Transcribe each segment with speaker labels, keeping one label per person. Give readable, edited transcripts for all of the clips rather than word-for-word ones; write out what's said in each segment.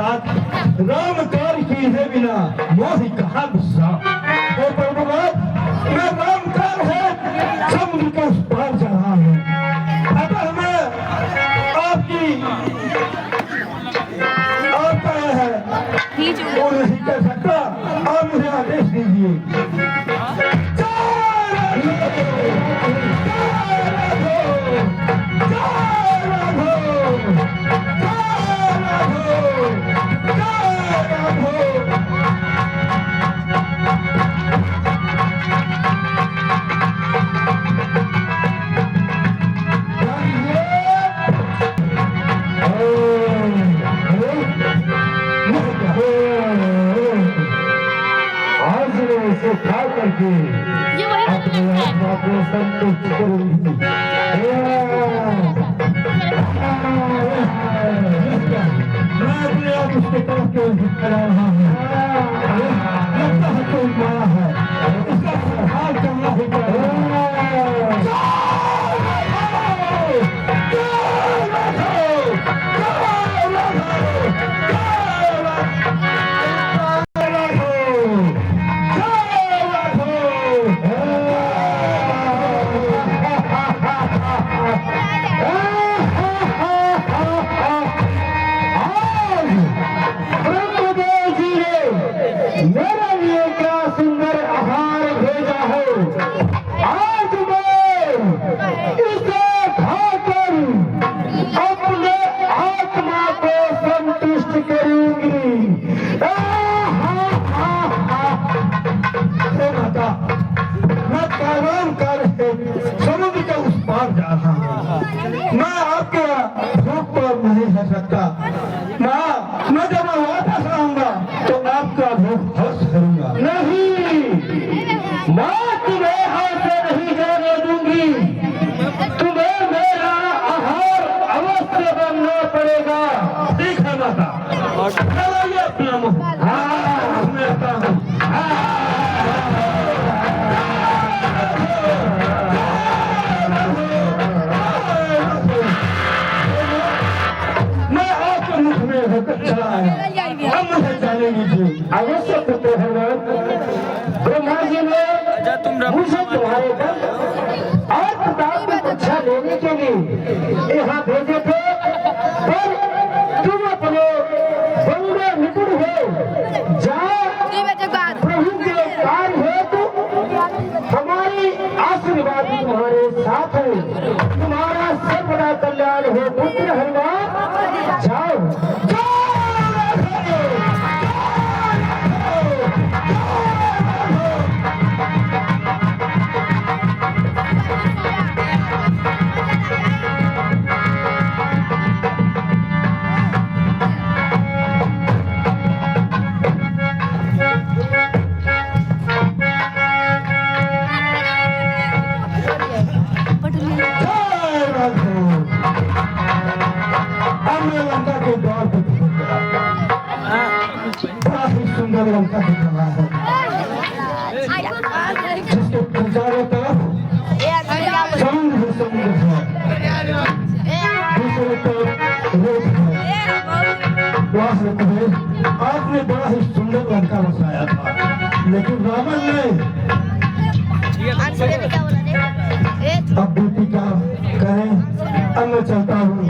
Speaker 1: साथ राम कार्य किए बिना मोहि कहाँ गुस्सा। हे प्रभुनाथ, मैं राम कार्य है समुद्र के उस पार जा रहा हूँ। अतः मैं आपकी आपका है वो नहीं कह सकता। आप मुझे आदेश दीजिए। खा करके अपने आत्मा को संतुष्ट करूंगी। मैं अपने आप उसके तरफ के करा रहा हूँ। लगता है कोई माया है, इसका संहार करना ही पड़ेगा। समुद्र के उस पार जा रहा हूँ। मैं आपके भूख पर नहीं रह सकता। मैं जब वापस आऊंगा तो आपका भूख हर्ष करूंगा। नहीं, मैं तुम्हें हाथ से नहीं जाने दूंगी। तुम्हें मेरा आहार अवश्य बनना पड़ेगा। ठीक है माता, चलाइए अपना मुंह। हाँ, मैं आता हूँ। अवश्य पुत्र भगवान ब्रह्मा जी ने मुझे तुम्हारे दल और प्रताप की परीक्षा लेने के लिए यहाँ भेजे थे, पर तुम अपने बंदे निपुण हो। जाओ, प्रभु के कार्य है तो हमारी आशीर्वाद तुम्हारे साथ है। तुम्हारा सर्वदा कल्याण हो पुत्र हनुमान। जाओ। बड़ा ही सुंदर लंका दिख रहा है, जिसके चारों तरफ समुद्र ही समुद्र है, दूसरी तरफ रेत है। आपने बड़ा ही सुंदर लंका बसाया था, लेकिन रावण ने अब बेटी का कहें। अब मैं चलता हूँ।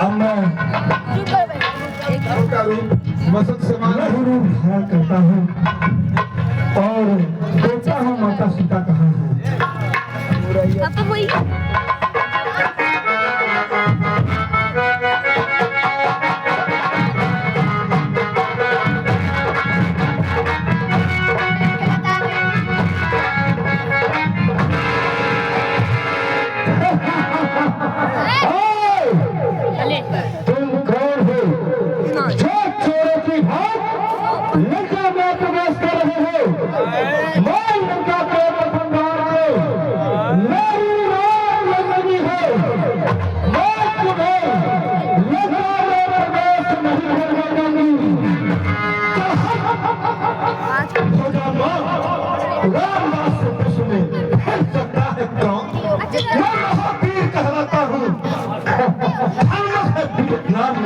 Speaker 1: अब मैं वसंत से रूप धारण करता हूँ और देखता हूँ माता सीता कहाँ है।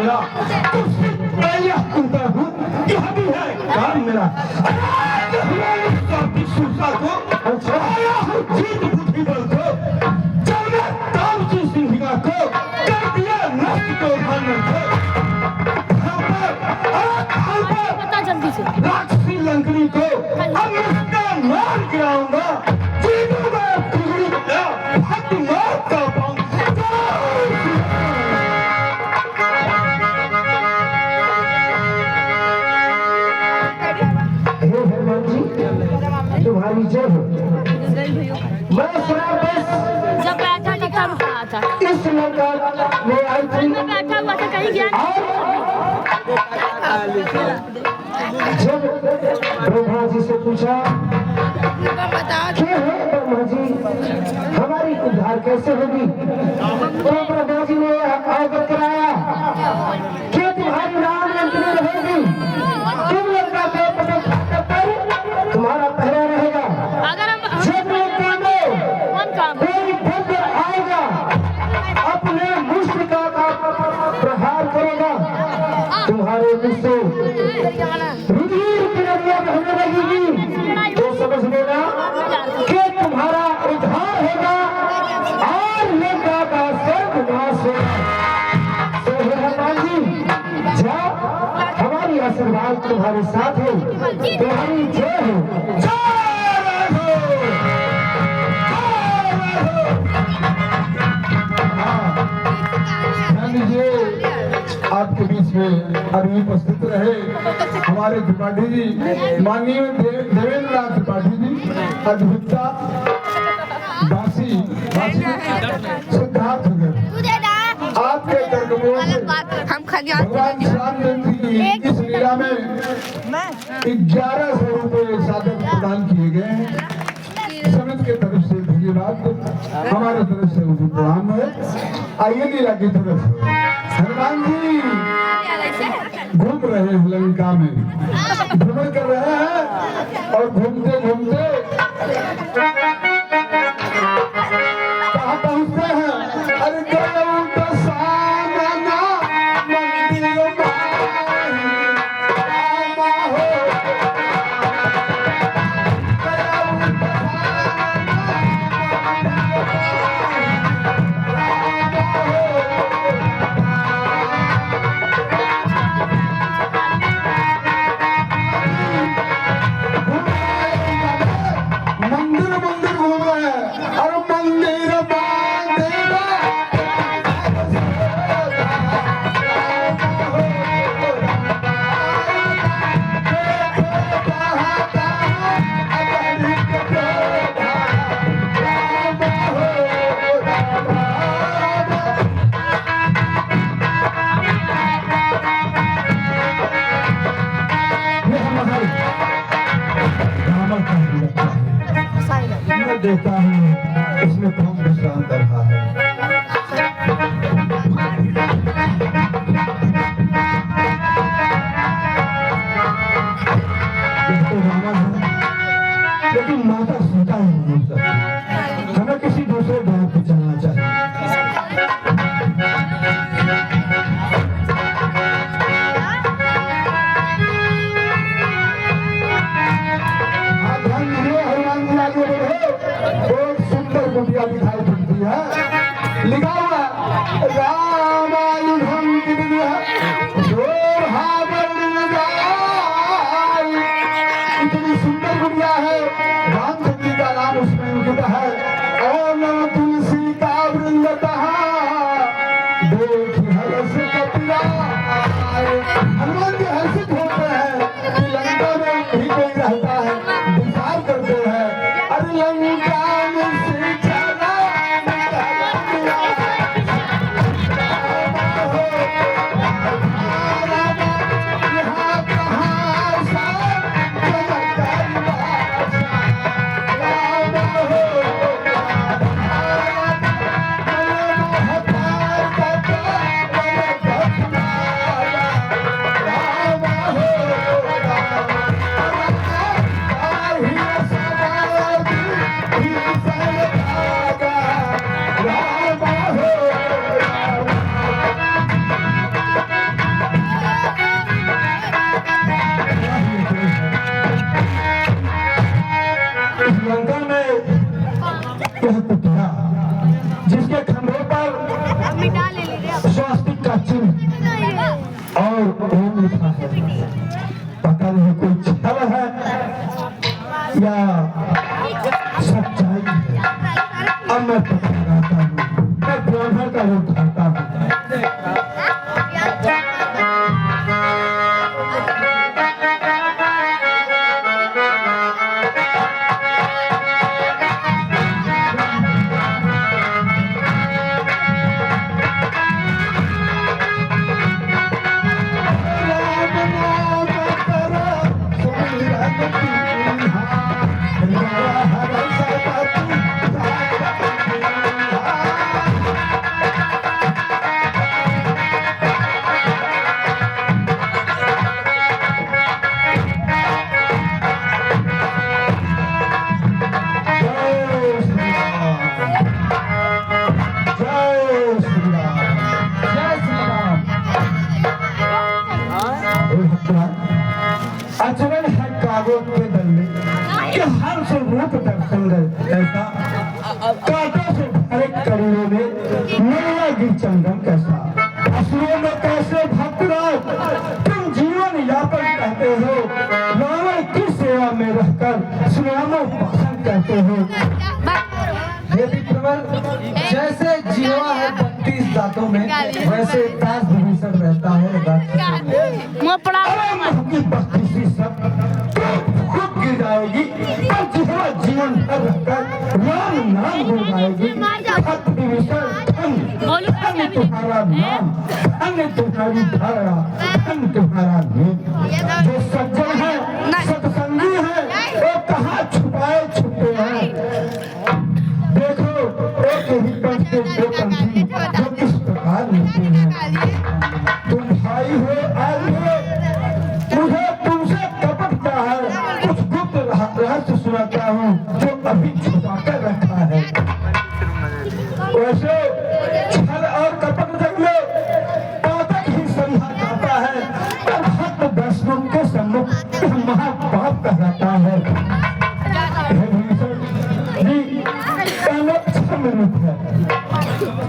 Speaker 2: मिला उससे पहले सुनता हूँ यह भी है काम मेरा सूसा को आया हूँ जीत बुद्धि बल को जब मैं तामसी सिंहिका को कर दिया नष्ट को भान को राक्षसी लंकनी को अब उसका मार गिराऊंगा जीतूंगा टुकड़ी का हक मार का पाऊं
Speaker 1: हे हनुमान जी तुम्हारी जय हो। मैं शराब बस
Speaker 3: जब बैठा था तब कहा था
Speaker 1: इस लंका में आई थी
Speaker 3: बैठा हुआ था कहीं गया
Speaker 1: जब ब्रह्मा जी से पूछा क्या है ब्रह्मा जी हमारी उद्धार कैसे होगी तो ब्रह्मा जी ने अवगत कराया क्या तुम्हारी नाम लंकनी रहेगी तुम लंका पे पटक पर तुम्हारा पहरा रहेगा
Speaker 3: अगर हम
Speaker 1: जब लंका में
Speaker 3: कौन काम
Speaker 1: कोई बंदर आएगा अपने मुष्टिका का प्रहार करेगा तुम्हारे मुख से रुधिर की नदियां बहने लगेगी तो समझ लेना कि तुम्हारा उद्धार होगा और लंका का सर्वनाश होगा तो हे हनुमान जी जाओ हमारी आशीर्वाद तुम्हारे साथ है तुम्हारी जय हो
Speaker 2: आपके बीच में अभी उपस्थित रहे हमारे त्रिपाठी जी माननीय देवेंद्र नाथ त्रिपाठी जी अद्भुतता दासी सिद्धार्थ आपके कर्मों से भगवान श्यामचंद्र की इस लीला में 1100 रुपये साधक प्रदान किए गए हैं समिति के तरफ से धन्यवाद हमारे तरफ से उनको प्रणाम है। आइए लीला की तरफ हनुमान जी घूम रहे हैं लंका में भ्रमण कर रहे हैं और घूमते घूमते कहाँ पहुँचते हैं अरे देता हूँ इसमें कौन विश्रांत रहा है इसको रामा है लेकिन माता सीता ही नहीं हो सकती हमें किसी दूसरे ग्रह पे चलना चाहिए दिखाई पड़ती है लिखा हुआ रामायुधम इतनी सुंदर गुड़िया है रामचंद्र जी का नाम उसमें अंकित है और तुलसी का वृंदता देख हर्ष कपिया हनुमान जी हर्षित होते हैं कि लंका में भी कोई रहता है विचार करते हैं अरे लंका में सिंह और ओम लिखा है। पता नहीं कोई छल है या सच्चाई है। अब मैं पकड़ाता हूँ, मैं ब्राह्मण का रूप धारता हूँ। अचरज है कागज के दल्ले कि हर से रूप दर्शन गए ऐसा कांटों से भरे कड़ियों में नैया गिर चंदन कैसा। असुरों में कैसे भक्तराज तुम जीवन यापन कहते हो, रावण की सेवा में रहकर श्यामो पासन कहते हो।
Speaker 4: देवी प्रवर जैसे जीवा है 32 दांतों में, वैसे दास विभीषण रहता है राक्षसों में।
Speaker 3: मैं पढ़ा
Speaker 2: की बख्शी सब खुद गिर जाएगी और जिसका जीवन भर रहकर राम नाम हो जाएगी। भक्त विभीषण धन्य तुम्हारा नाम, धन्य तुम्हारी धारा, धन्य तुम्हारा नेम। जो सज्जन है सत्संगी है वो कहाँ छुपाए छुपे हैं। देखो एक ही पंच के दो पंछी जो किस प्रकार मिलते हैं। तुम भाई हो आज हो, मुझे तुमसे कपट क्या है। कुछ गुप्त रहस्य सुनाता हूँ जो अभी छुपा कर रखा है। वैसे छल और कपट जग में पातक ही समझा जाता है, पर भक्त दर्शनों के सम्मुख महापाप कहलाता है।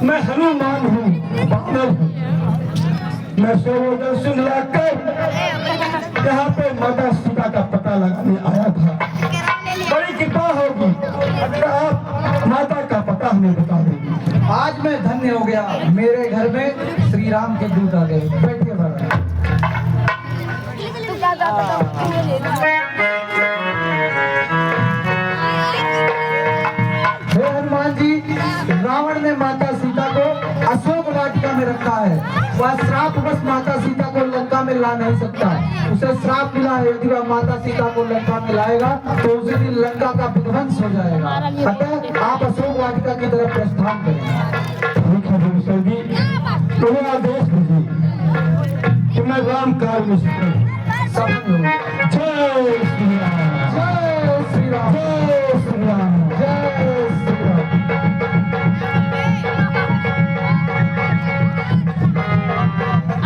Speaker 2: मैं हनुमान हूँ, बानर हूँ। मैं सर्वोदय सिंह लाकर यहाँ पे माता सीता का पता लगाने आया था। बड़ी कृपा होगी अगर आप माता का पता हमें बता देंगे।
Speaker 4: आज मैं धन्य हो गया, मेरे घर में श्री राम के दूत आ गए। बैठिए बाबा। हे हनुमान जी, रावण ने माता सीता को अशोक वाटिका में रखा है। वह श्राप बस माता सीता को लंका में ला नहीं सकता। उसे श्राप मिला है, यदि वह माता सीता को लंका में लाएगा तो उसी दिन लंका का विध्वंस हो जाएगा। अतः आप अशोक वाटिका की तरफ प्रस्थान करें।
Speaker 2: ठीक है विभीषण जी, तुम्हें आदेश दीजिए कि मैं राम काल में
Speaker 4: समझ लो।
Speaker 2: जय श्री राम,
Speaker 4: जय श्री राम,
Speaker 2: जय श्री राम,
Speaker 4: जय श्री राम।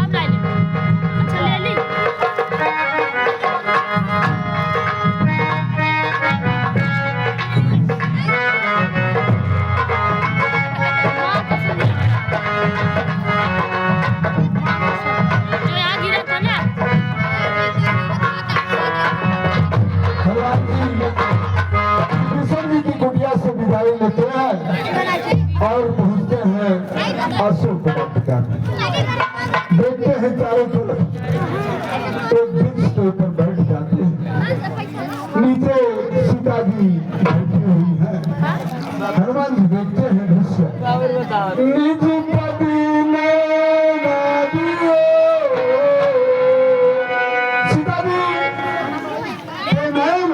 Speaker 3: अब ले ली। अच्छा ले ली। जो यहाँ गिरा था ना,
Speaker 2: भगवान जी की कुटिया से विदाई लेते हैं और पहुंचते हैं अशोक वाटिका में। देखते हैं चारों तरफ एक वृक्ष के ऊपर बैठ जाते हैं। नीचे सीता जी बैठी हुई है। हनुमान जी देखते हैं दृश्य। निज पति में नादियो। सीता जी ये नयन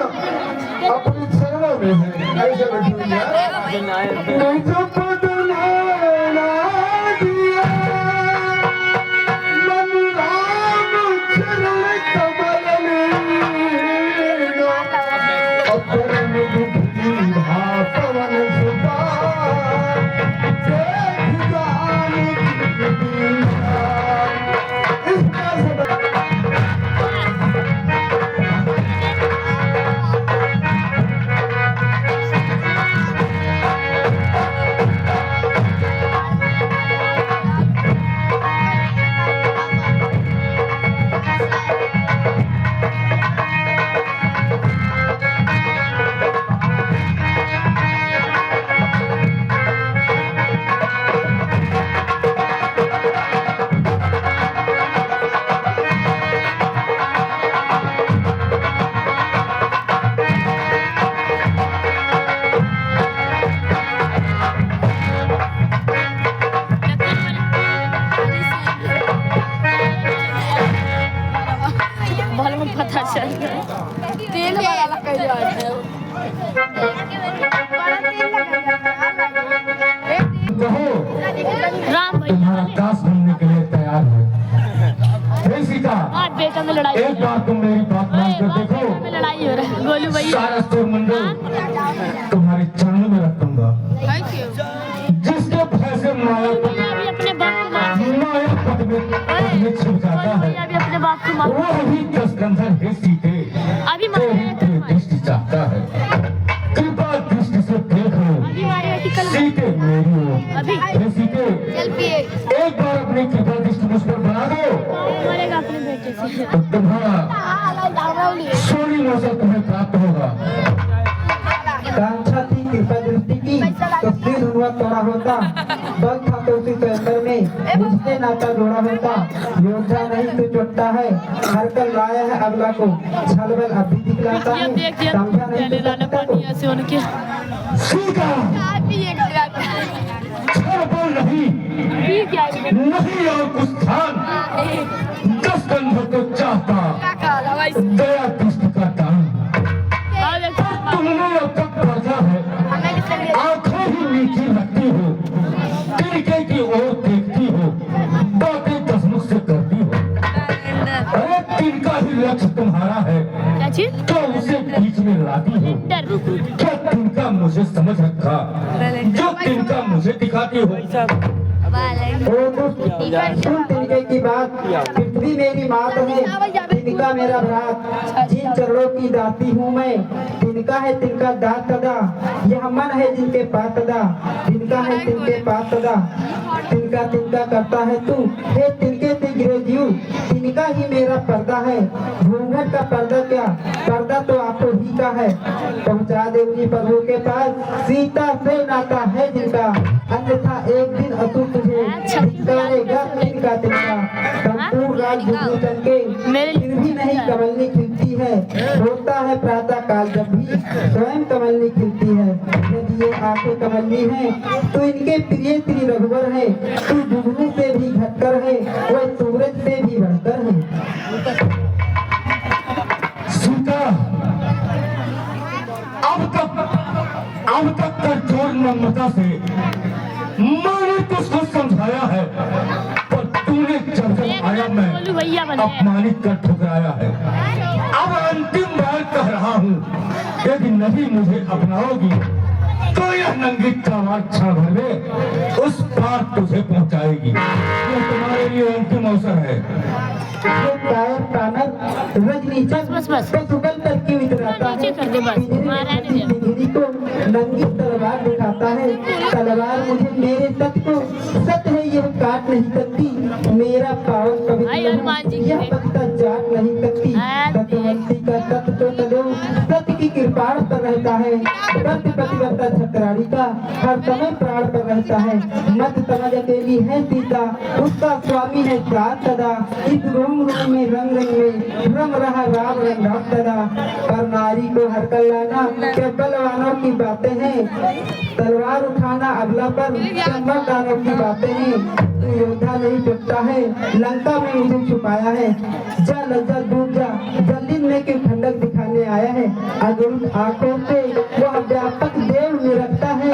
Speaker 2: अपनी चरणों में है, ऐसे बैठी हुई है। निज पति में नादियो, मन राम चरण कमल लीनो। अपरम बुद्धि भा पवन सुता, देख जान की दीना। इस तरह से सीता,
Speaker 3: आज बेटा में लड़ाई
Speaker 2: एक बार तुम मेरी बात मानकर देखो,
Speaker 3: में लड़ाई हो रहा है गोलू भैया।
Speaker 2: सारा सूर्यमंडल तुम्हारे चरणों में रख दूंगा। जिसके भय से माया
Speaker 3: अभी अपने बाप को मार
Speaker 2: पद में छिप जाता है,
Speaker 3: अभी अपने बाप को मार
Speaker 2: वो ही 10 कंधर है सीते,
Speaker 3: अभी मारे
Speaker 2: तेरी दृष्टि चाहता है, कृपा दृष्टि से देखो
Speaker 3: अभी मारे कल
Speaker 2: सीते मेरी ओर।
Speaker 3: अभी
Speaker 2: हे सीते, एक बार अपनी कृपा दृष्टि मुझ पर बना दो
Speaker 3: मरेगा अपने बेटे से।
Speaker 2: तो तुम्हारा सोनी मौसम तुम्हें प्राप्त होगा।
Speaker 4: कांक्षा थी कृपा दृष्टि की तो सिर हुआ तोड़ा होता, बल था तो उसी अंदर में मुझसे नाता जोड़ा होता। योद्धा नहीं तो चोटता है, हर कल लाया है अगला को, छल बल अभी दिखलाता
Speaker 3: ये
Speaker 4: है,
Speaker 3: देख दिया
Speaker 4: समझा नहीं
Speaker 3: पहले
Speaker 4: तो
Speaker 3: लाना
Speaker 4: सकता
Speaker 3: पानी ऐसे उनके
Speaker 2: सीता, छल नहीं,
Speaker 3: ठीक है
Speaker 2: नहीं और कुछ स्थान, 10 कंधर को चाहता, दया दृष्टि का दान। तुमने अब तक पर्दा है, आंखें ही नीचे रखती हो, तिनके की ओर देखती हो, बातें दसमुख से करती हो। अरे तिनका ही लक्ष्य तुम्हारा है,
Speaker 3: क्या चीज
Speaker 2: तो उसे बीच में लाती हो। क्या तिनका मुझे समझ रखा, जो तिनका मुझे दिखाती हो।
Speaker 4: सुन तिनके की बात, पृथ्वी मेरी मात है, तिनका मेरा भ्रात, जिन चरणों की दाती हूँ मैं, तिनका है तिनका दात तदा, यह मन है जिनके पास तदा, तिनका है तिनके पास तदा, तिनका तिनका करता है तू, हे तिनके से गिरे जीव, तिनका ही मेरा पर्दा है, घूंघट का पर्दा क्या, पर्दा तो आपको ही का है। पहुँचा दे उन्हीं प्रभु के पास, सीता से नाता है जिनका, अन्यथा एक दिन अतु तुझे धिक्कारेगा तिनका तिनका। संपूर्ण राज झुकने चमके, फिर भी नहीं कमलनी खिलती है, होता है प्रातः काल जब भी स्वयं कमलनी खिलती है। यदि ये आंखें कमलनी है तो इनके प्रिय श्री रघुवर है, तू जुगनू से भी घटकर है, वह सूरज से भी बढ़कर है।
Speaker 2: सीता, अब तक कर जोर नम्रता से मैंने तुझको समझाया है, पर तूने जब आया मैं
Speaker 3: गोलू भैया बने
Speaker 2: अपमानित कर ठुकराया है। अब अंतिम बार कह रहा हूँ, यदि नहीं मुझे अपनाओगी तो यह नंगी तलवार क्षण भर में उस पार तुझे पहुँचाएगी। यह तुम्हारे लिए अंतिम अवसर है।
Speaker 4: कायर प्राणर रजनीचंद
Speaker 3: बस, बस।
Speaker 4: पे सुगल पर क्यों इतराता है,
Speaker 3: नीचे कर दे बस, मारा नहीं दे।
Speaker 4: गिरी को नंगी तलवार दिखाता है, तलवार मुझे मेरे तत् को, सत्य है यह काट नहीं सकती, मेरा पावन
Speaker 3: भाई
Speaker 4: पवित्र
Speaker 3: हनुमान जी
Speaker 4: यह पत्ता जाट नहीं सकती। सत्यवंती का तत्व तो तदेव सत्य की कृपा पर रहता है, सत्य प्रतिव्रता छत्राड़ी का हर समय प्राण पर रहता है। मत समझ अकेली है सीता, उसका स्वामी है साथ सदा, इस रूम में रंग में रम रहा राम रंग सदा। पर नारी को हर कर लाना क्या बलवानों की बातें हैं, तलवार उठाना अगला पर क्या मर्दानों की बातें हैं। तू योद्धा नहीं चुपता है, लंका में मुझे छुपाया है, जा लज्जा डूब जा, जल्दी में क्यों ठंडक दिखाने आया है। अगुण आंखों से वह व्यापक देव में रखता है,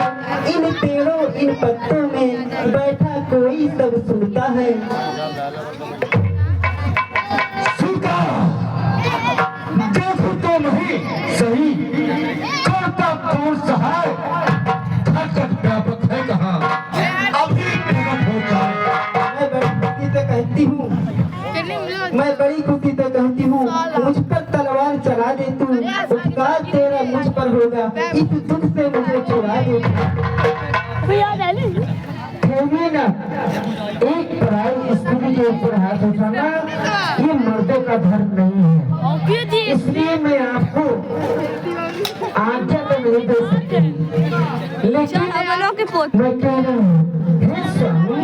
Speaker 4: इन पेड़ों इन पत्तों में बैठा कोई सब सुनता है।
Speaker 2: देखो तो नहीं सही, करता कौन सहाय, धड़कन व्यापक है कहाँ, अभी प्रकट हो जाए।
Speaker 4: मैं बड़ी खुशी से कहती हूँ, मैं बड़ी खुशी से कहती हूँ, मुझ पर तलवार चला दे तू, उपकार तेरा मुझ पर होगा, इस दुख से मुझे छुड़ा दे।
Speaker 3: भैया डाले
Speaker 4: खेलिए ना, एक पराई स्त्री के ऊपर हाथ उठाना ये मर्दों का धर्म नहीं है, इसलिए मैं आपको आज्ञा तो नहीं दे सकती, लेकिन मैं कह रहा हूँ हे स्वामी,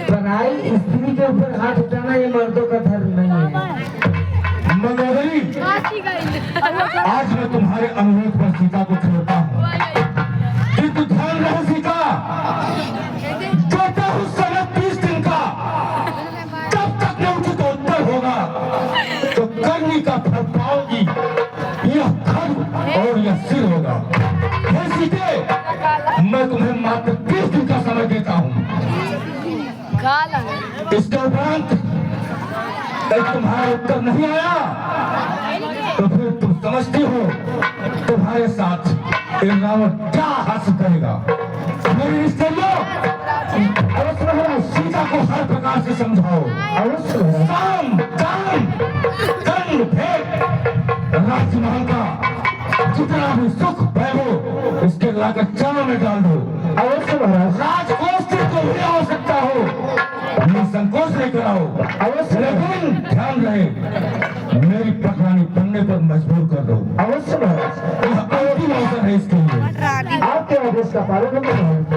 Speaker 4: पराई स्त्री के ऊपर हाथ उठाना ये मर्दों का धर्म नहीं है।
Speaker 2: मंगोदरी, आज मैं तुम्हारे अनुरोध पर सीता को छोड़ता हूँ, किंतु ध्यान रहे सीता, देता हूँ समय 30 दिन का, तब तक न उचित उत्तर होगा तो करनी का फल पाओगी, यह खड्ग और यह सिर होगा। हे सीते, मैं तुम्हें मात्र 30 दिन का समय देता हूँ, इसके उपरांत अगर तुम्हारा उत्तर नहीं आया तो फिर तुम समझती हो तुम्हारे साथ ये रावण क्या हासिल करेगा। मेरी रिश्तेदारों, अवश्य महाराज सीता को हर प्रकार से समझाओ। अवश्य काम काम कर्म भेद राजमहल का जितना भी सुख वैभव इसके लाकर चारों में डाल दो।
Speaker 1: अवश्य महाराज।
Speaker 2: राजकोष से तो भी हो सकता हो, संकोच लेकर आओ। अवश्य, लेकिन ध्यान रहे मेरी पटरानी बनने पर मजबूर कर दो।
Speaker 1: अवश्य महाराज।
Speaker 2: अंतिम अवसर है इसके लिए।
Speaker 1: आपके आदेश का पालन करेंगे।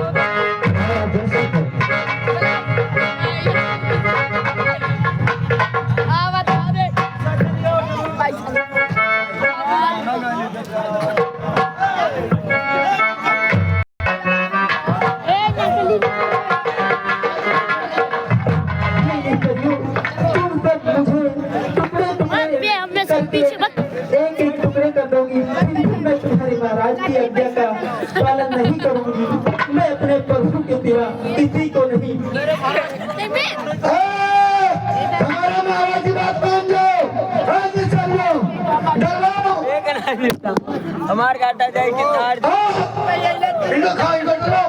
Speaker 1: एक एक टुकड़े कर दूंगी, फिर भी मैं तुम्हारे महाराज की आज्ञा का पालन नहीं करूंगी। मैं अपने प्रभु के सिवा किसी को नहीं।
Speaker 2: हमारा महाराज की बात मान जाओ। आज चलो डरवाओ
Speaker 5: हमार काटा जाए कि तार
Speaker 2: इनको खाओ, इनको डरो।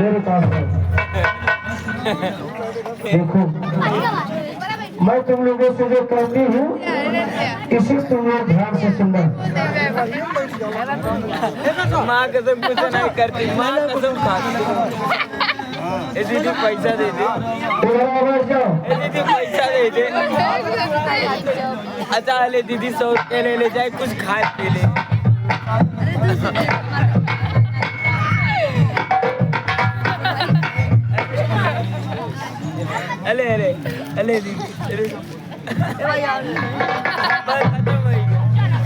Speaker 1: मेरे पास है। देखो, मैं तुम लोगों से जो कहती हूँ इसे तुम लोग ध्यान से सुनना।
Speaker 5: माँ कसम कुछ नहीं करती, माँ कसम खाती। ए दीदी पैसा दे दे,
Speaker 1: जाओ।
Speaker 5: ए दीदी पैसा दे दे। अच्छा ले दीदी 100 रुपये ले जाए, कुछ खाए पी ले। अले अले अले दीदी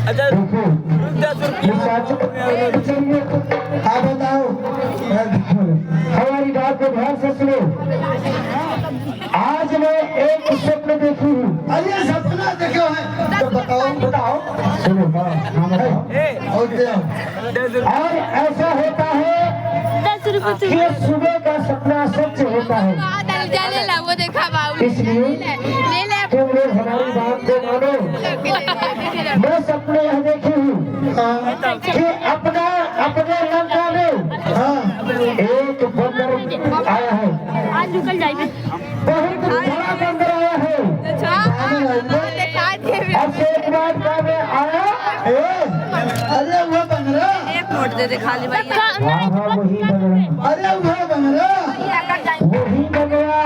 Speaker 5: अच्छा
Speaker 1: हाँ बताओ, हमारी बात को ध्यान से सुनो। आज मैं एक स्वप्न देखी हूँ।
Speaker 2: अरे सपना देखो है तो बताओ।
Speaker 1: सुनो, हाँ बताओ। और ऐसा होता है कि सुबह का सपना सच होता है।
Speaker 3: वो देखा
Speaker 1: इसलिए तुम लोग हमारी बात को मानो। मैं सपने यह देखी हूँ कि अपने लंका में एक बंदर आया है।
Speaker 3: आज निकल जाएगी।
Speaker 1: बहुत बड़ा बंदर आया है। अब से एक बार क्या में आया?
Speaker 2: अरे वो बंगरा,
Speaker 3: एक नोट दे दे खाली भाई।
Speaker 1: हाँ वही बंदर।
Speaker 2: अरे वो बंगरा
Speaker 1: वही बंगरा,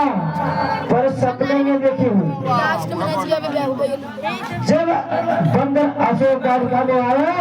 Speaker 1: पर सपने में देखी हूँ। जब बंदर अशोक वाटिका में आया